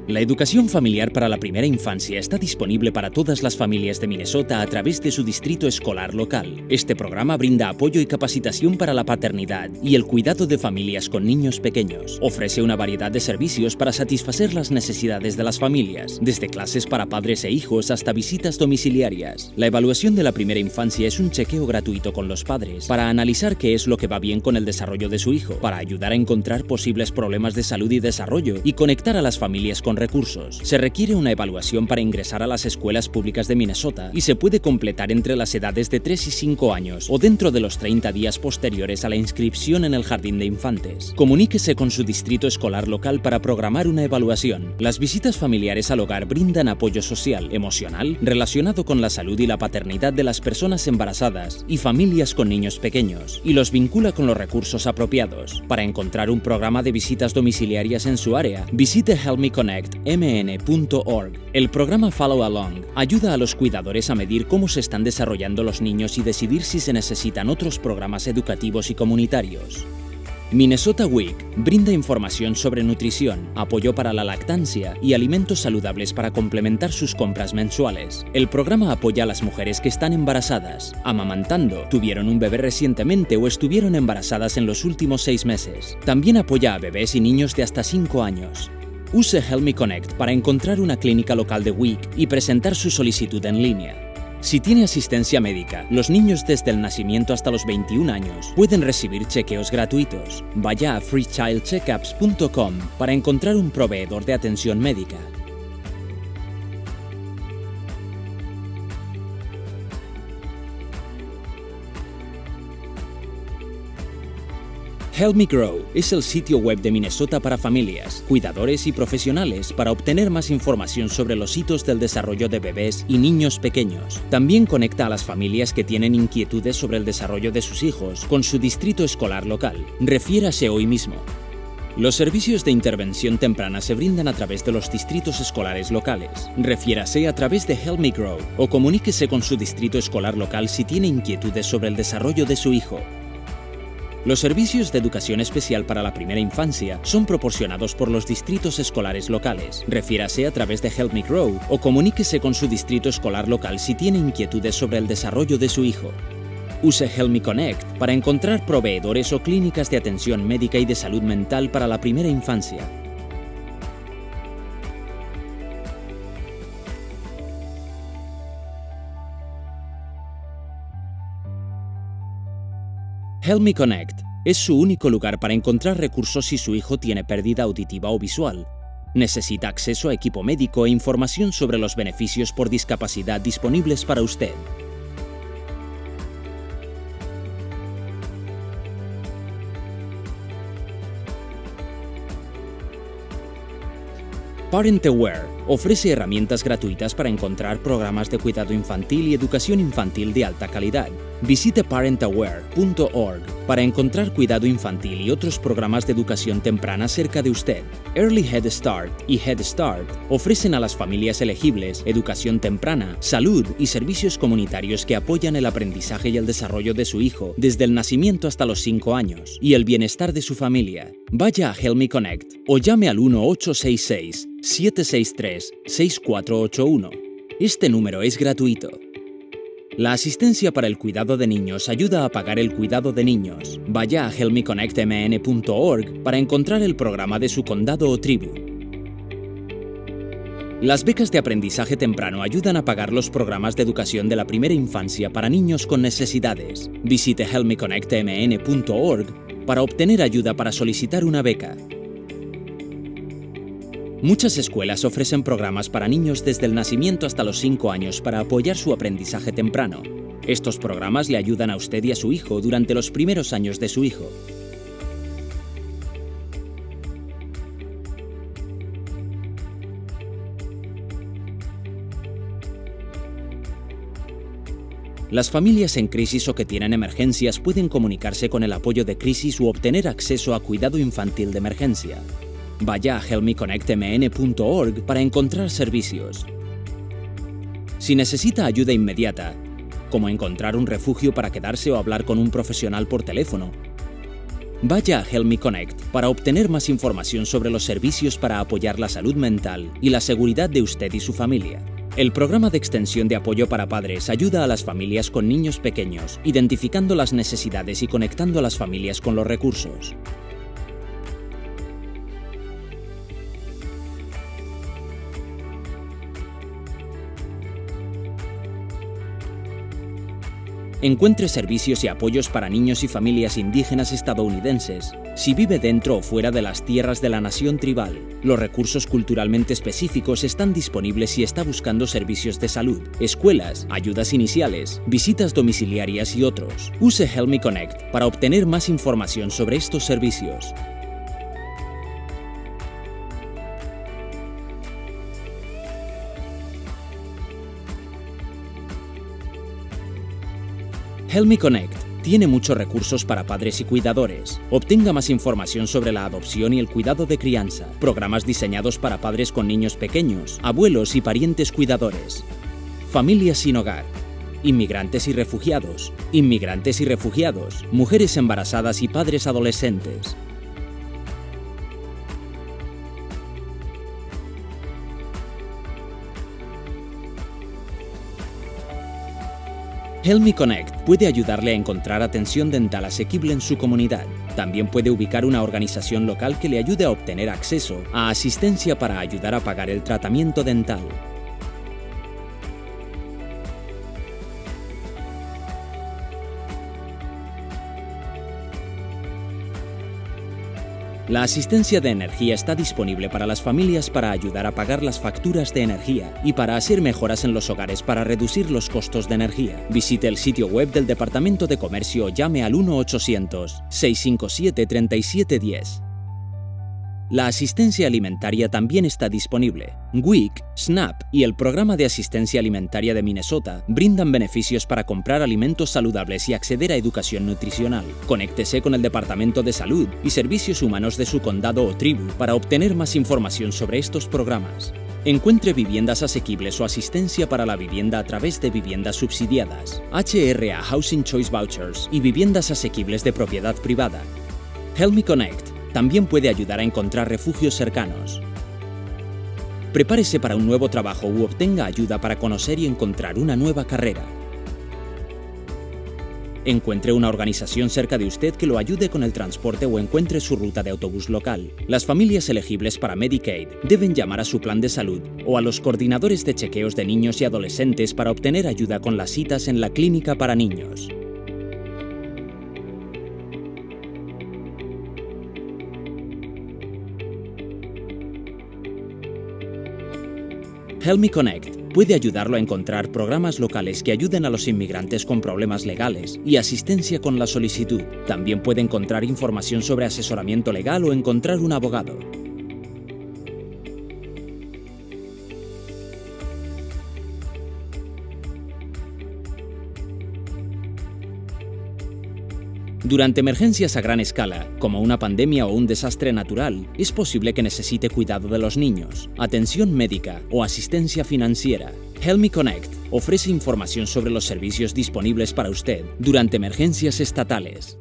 La educación familiar para la primera infancia está disponible para todas las familias de Minnesota a través de su distrito escolar local. Este programa brinda apoyo y capacitación para la paternidad y el cuidado de familias con niños pequeños. Ofrece una variedad de servicios para satisfacer las necesidades de las familias, desde clases para padres e hijos hasta visitas domiciliarias. La evaluación de la primera infancia es un chequeo gratuito con los padres para analizar qué es lo que va bien con el desarrollo de su hijo, para ayudar a encontrar posibles problemas de salud y desarrollo y conectar a las familias con recursos. Se requiere una evaluación para ingresar a las escuelas públicas de Minnesota y se puede completar entre las edades de 3 y 5 años o dentro de los 30 días posteriores a la inscripción en el jardín de infantes. Comuníquese con su distrito escolar local para programar una evaluación. Las visitas familiares al hogar brindan apoyo social, emocional, relacionado con la salud y la paternidad de las personas embarazadas y familias con niños pequeños, y los vincula con los recursos apropiados. Para encontrar un programa de visitas domiciliarias en su área, visite helpmeconnectmn.org. El programa Follow Along ayuda a los cuidadores a medir cómo se están desarrollando los niños y decidir si se necesitan otros programas educativos y comunitarios. Minnesota Week brinda información sobre nutrición, apoyo para la lactancia y alimentos saludables para complementar sus compras mensuales. El programa apoya a las mujeres que están embarazadas, amamantando, tuvieron un bebé recientemente o estuvieron embarazadas en los últimos 6 meses. También apoya a bebés y niños de hasta 5 años. Use Help Me Connect para encontrar una clínica local de WIC y presentar su solicitud en línea. Si tiene asistencia médica, los niños desde el nacimiento hasta los 21 años pueden recibir chequeos gratuitos. Vaya a freechildcheckups.com para encontrar un proveedor de atención médica. Help Me Grow es el sitio web de Minnesota para familias, cuidadores y profesionales para obtener más información sobre los hitos del desarrollo de bebés y niños pequeños. También conecta a las familias que tienen inquietudes sobre el desarrollo de sus hijos con su distrito escolar local. Refiérase hoy mismo. Los servicios de intervención temprana se brindan a través de los distritos escolares locales. Refiérase a través de Help Me Grow o comuníquese con su distrito escolar local si tiene inquietudes sobre el desarrollo de su hijo. Los servicios de educación especial para la primera infancia son proporcionados por los distritos escolares locales. Refiérase a través de Help Me Grow o comuníquese con su distrito escolar local si tiene inquietudes sobre el desarrollo de su hijo. Use Help Me Connect para encontrar proveedores o clínicas de atención médica y de salud mental para la primera infancia. Help Me Connect es su único lugar para encontrar recursos si su hijo tiene pérdida auditiva o visual, necesita acceso a equipo médico e información sobre los beneficios por discapacidad disponibles para usted. Parent Aware ofrece herramientas gratuitas para encontrar programas de cuidado infantil y educación infantil de alta calidad. Visite parentaware.org para encontrar cuidado infantil y otros programas de educación temprana cerca de usted. Early Head Start y Head Start ofrecen a las familias elegibles educación temprana, salud y servicios comunitarios que apoyan el aprendizaje y el desarrollo de su hijo desde el nacimiento hasta los 5 años y el bienestar de su familia. Vaya a Help Me Connect o llame al 1-866-763-6481. Este número es gratuito. La asistencia para el cuidado de niños ayuda a pagar el cuidado de niños. Vaya a helpmeconnectmn.org para encontrar el programa de su condado o tribu. Las becas de aprendizaje temprano ayudan a pagar los programas de educación de la primera infancia para niños con necesidades. Visite helpmeconnectmn.org para obtener ayuda para solicitar una beca. Muchas escuelas ofrecen programas para niños desde el nacimiento hasta los 5 años para apoyar su aprendizaje temprano. Estos programas le ayudan a usted y a su hijo durante los primeros años de su hijo. Las familias en crisis o que tienen emergencias pueden comunicarse con el apoyo de crisis u obtener acceso a cuidado infantil de emergencia. Vaya a helpmeconnectmn.org para encontrar servicios. Si necesita ayuda inmediata, como encontrar un refugio para quedarse o hablar con un profesional por teléfono, Vaya a Help Me Connect para obtener más información sobre los servicios para apoyar la salud mental y la seguridad de usted y su familia. El programa de extensión de apoyo para padres ayuda a las familias con niños pequeños, identificando las necesidades y conectando a las familias con los recursos. Encuentre servicios y apoyos para niños y familias indígenas estadounidenses si vive dentro o fuera de las tierras de la nación tribal. Los recursos culturalmente específicos están disponibles si está buscando servicios de salud, escuelas, ayudas iniciales, visitas domiciliarias y otros. Use Help Me Connect para obtener más información sobre estos servicios. Help Me Connect tiene muchos recursos para padres y cuidadores. Obtenga más información sobre la adopción y el cuidado de crianza, programas diseñados para padres con niños pequeños, abuelos y parientes cuidadores, familias sin hogar, inmigrantes y refugiados, mujeres embarazadas y padres adolescentes. Help Me Connect puede ayudarle a encontrar atención dental asequible en su comunidad. También puede ubicar una organización local que le ayude a obtener acceso a asistencia para ayudar a pagar el tratamiento dental. La asistencia de energía está disponible para las familias para ayudar a pagar las facturas de energía y para hacer mejoras en los hogares para reducir los costos de energía. Visite el sitio web del Departamento de Comercio o llame al 1-800-657-3710. La asistencia alimentaria también está disponible. WIC, SNAP y el Programa de Asistencia Alimentaria de Minnesota brindan beneficios para comprar alimentos saludables y acceder a educación nutricional. Conéctese con el Departamento de Salud y Servicios Humanos de su condado o tribu para obtener más información sobre estos programas. Encuentre viviendas asequibles o asistencia para la vivienda a través de viviendas subsidiadas, HRA Housing Choice Vouchers y viviendas asequibles de propiedad privada. Help Me Connect también puede ayudar a encontrar refugios cercanos. Prepárese para un nuevo trabajo u obtenga ayuda para conocer y encontrar una nueva carrera. Encuentre una organización cerca de usted que lo ayude con el transporte o encuentre su ruta de autobús local. Las familias elegibles para Medicaid deben llamar a su plan de salud o a los coordinadores de chequeos de niños y adolescentes para obtener ayuda con las citas en la clínica para niños. Help Me Connect puede ayudarlo a encontrar programas locales que ayuden a los inmigrantes con problemas legales y asistencia con la solicitud. También puede encontrar información sobre asesoramiento legal o encontrar un abogado. Durante emergencias a gran escala, como una pandemia o un desastre natural, es posible que necesite cuidado de los niños, atención médica o asistencia financiera. Help Me Connect ofrece información sobre los servicios disponibles para usted durante emergencias estatales.